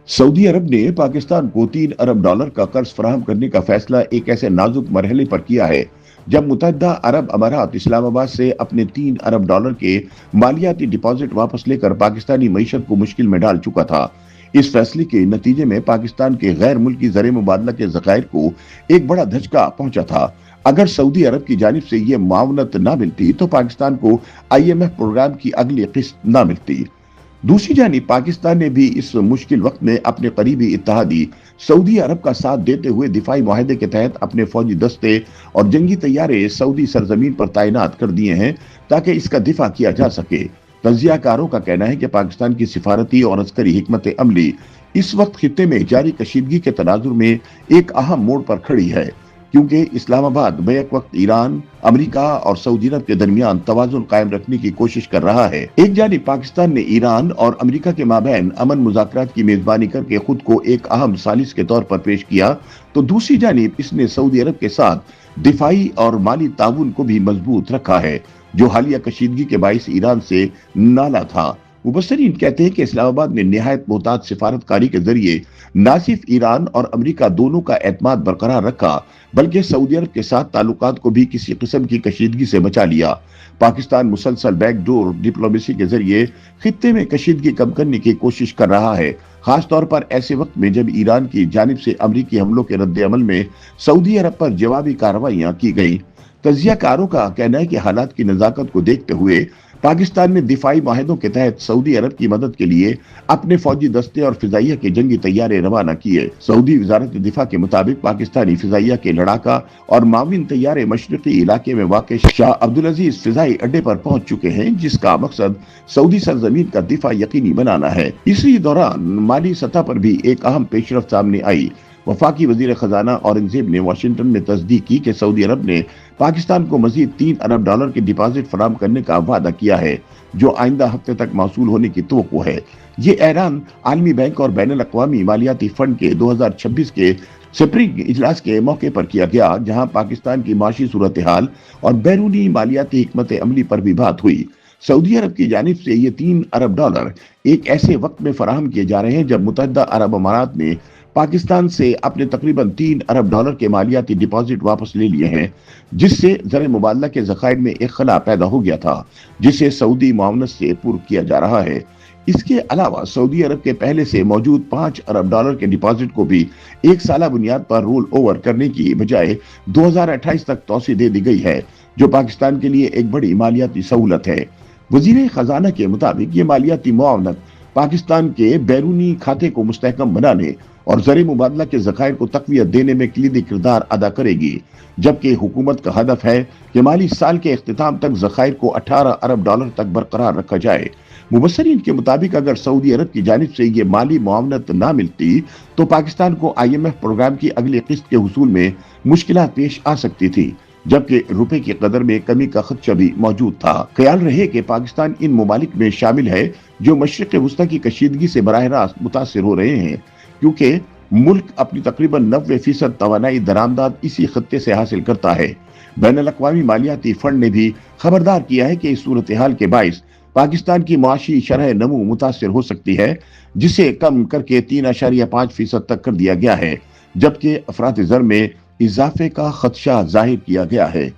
Saudi अरब ने पाकिस्तान को $3 अरब का कर्ज फराहम करने का फैसला एक ऐसे नाजुक मरहले पर किया है जब मुत्तहदा अरब अमारात इस्लामाबाद से अपने $3 अरब के मालियाती डिपॉजिट वापस लेकर पाकिस्तानी मईशत को मुश्किल में डाल चुका था। इस फैसले के नतीजे में पाकिस्तान के गैर मुल्की ज़र मुबादला के ज़खायर को एक बड़ा धचका पहुंचा था। अगर सऊदी अरब की जानिब से ये मुआवनत ना मिलती तो पाकिस्तान को IMF प्रोग्राम की अगली किस्त ना मिलती। दूसरी जानिब पाकिस्तान ने भी इस मुश्किल वक्त में अपने करीबी इत्तेहादी सऊदी अरब का साथ देते हुए दिफाई मुआहदे के तहत अपने फौजी दस्ते और जंगी तैयारे सऊदी सरजमीन पर तैनात कर दिए हैं ताकि इसका दिफा किया जा सके। तज्जियाकारों का कहना है कि पाकिस्तान की सिफारती और अस्करी हिकमत अमली इस वक्त खित्ते में जारी कशीदगी के तनाजुर में एक अहम मोड़ पर खड़ी है, क्योंकि इस्लामाबाद बैक वक्त ईरान, अमेरिका और सऊदी अरब के दरमियान तवाजुन कायम रखने की कोशिश कर रहा है। एक जानिब पाकिस्तान ने ईरान और अमेरिका के माबैन अमन मुज़ाकरात की मेजबानी करके खुद को एक अहम सालिस के तौर पर पेश किया, तो दूसरी जानिब इसने सऊदी अरब के साथ दिफाई और माली ताउन को भी मजबूत रखा है, जो हालिया कशीदगी के बाइस ईरान से नाला था। मुबस्सिरीन कहते हैं कि इस्लामाबाद ने निहायत मोहतात सिफारतकारी के जरिए न सिर्फ ईरान और अमेरिका दोनों का एतमाद बरकरार रखा, बल्कि सऊदी अरब के साथ ताल्लुकात को भी किसी किस्म की कशीदगी से बचा लिया। पाकिस्तान मुसलसल बैकडोर डिप्लोमेसी के जरिए खित्ते में कशीदगी कम करने की कोशिश कर रहा है, खास तौर पर ऐसे वक्त में जब ईरान की जानिब से अमरीकी हमलों के रद्द अमल में सऊदी अरब पर जवाबी कार्रवाइयां की गई। तज्जियाकारों का कहना है कि हालात की नजाकत को देखते हुए पाकिस्तान ने दिफाई माहिदों के तहत सऊदी अरब की मदद के लिए अपने फौजी दस्ते और फिजाइया के जंगी तैयारे रवाना किए। सऊदी वजारत दिफा के मुताबिक पाकिस्तानी फिजाइया के लड़ाका और माविन तैयारे मशरकी इलाके में वाक़ शाह अब्दुल अजीज फिजाई अड्डे पर पहुंच चुके हैं, जिसका मकसद सऊदी सरजमीन का दिफा यकीनी बनाना है। इसी दौरान माली सतह पर भी एक अहम पेशरफ्त सामने आई। वफाकी वजीर खजाना औरंगजेब ने वाशिंगटन में तस्दीक की कि सऊदी अरब ने पाकिस्तान को मजीद $3 अरब के डिपॉजिट फराहम करने का वादा किया है, जो आइंदा हफ्ते तक मौसूल होने की तवक्को है। ये ऐलान आलमी बैंक और बैनुल अक़वामी मालियाती फंड के 2026 के स्प्रिंग इजलास के मौके पर किया गया, जहां पाकिस्तान की माशी सूरत हाल और बैरूनी मालियाती हिकमत अमली पर भी बात हुई। सऊदी अरब की जानिब से ये $3 अरब एक ऐसे वक्त में फराहम किए जा रहे हैं जब मुत्तहदा अरब अमारात ने पाकिस्तान से अपने तकरीबन $3 अरब के मालियाती डिपॉजिट वापस ले लिए हैं, जिससे ज़र मुबादला के ज़खायर में एक खला पैदा हो गया था, जिसे सऊदी मुआवनत से पूरा किया जा रहा है। इसके अलावा सऊदी अरब के पहले से मौजूद $5 अरब के डिपॉजिट को भी एक साला बुनियाद पर रोल ओवर करने की बजाय 2028 तक तौसी दे दी गई है, जो पाकिस्तान के लिए एक बड़ी मालियाती सहूलत है। वजीर खजाना के मुताबिक ये मालियाती मुआवनत पाकिस्तान के बैरूनी खाते को मुस्तहकम बनाने और ज़र मुबादला के ज़खायर को तक़वियत देने में कलीदी किरदार अदा करेगी, जबकि हुकूमत का हदफ है कि माली साल के इख्तिताम तक ज़खायर को $18 अरब तक बरकरार रखा जाए। मुबस्सिरीन के मुताबिक अगर सऊदी अरब की जानिब से ये माली मुआवनत ना मिलती तो पाकिस्तान को IMF प्रोग्राम की अगली किस्त के हुसूल में मुश्किलात पेश आ सकती थी, जबकि रुपए की कदर में कमी का खदशा भी मौजूद था। ख्याल रहे कि पाकिस्तान इन ममालिक में शामिल है जो मशरिक़ वस्ता की कशीदगी से बराह रास्त मुतासिर हो रहे हैं, क्योंकि मुल्क अपनी तकरीबन 90% तवानाई दरामदाद इसी खत्ते से हासिल करता है। बैनुल अक़वामी मालियाती फंड ने भी खबरदार किया है कि इस सूरत हाल के बाइस पाकिस्तान की माशी शरह नमू मुतासिर हो सकती है, जिसे कम करके 3.5% तक कर दिया गया है, जबकि अफरात ज़र में इजाफे का खदशा जाहिर किया गया है।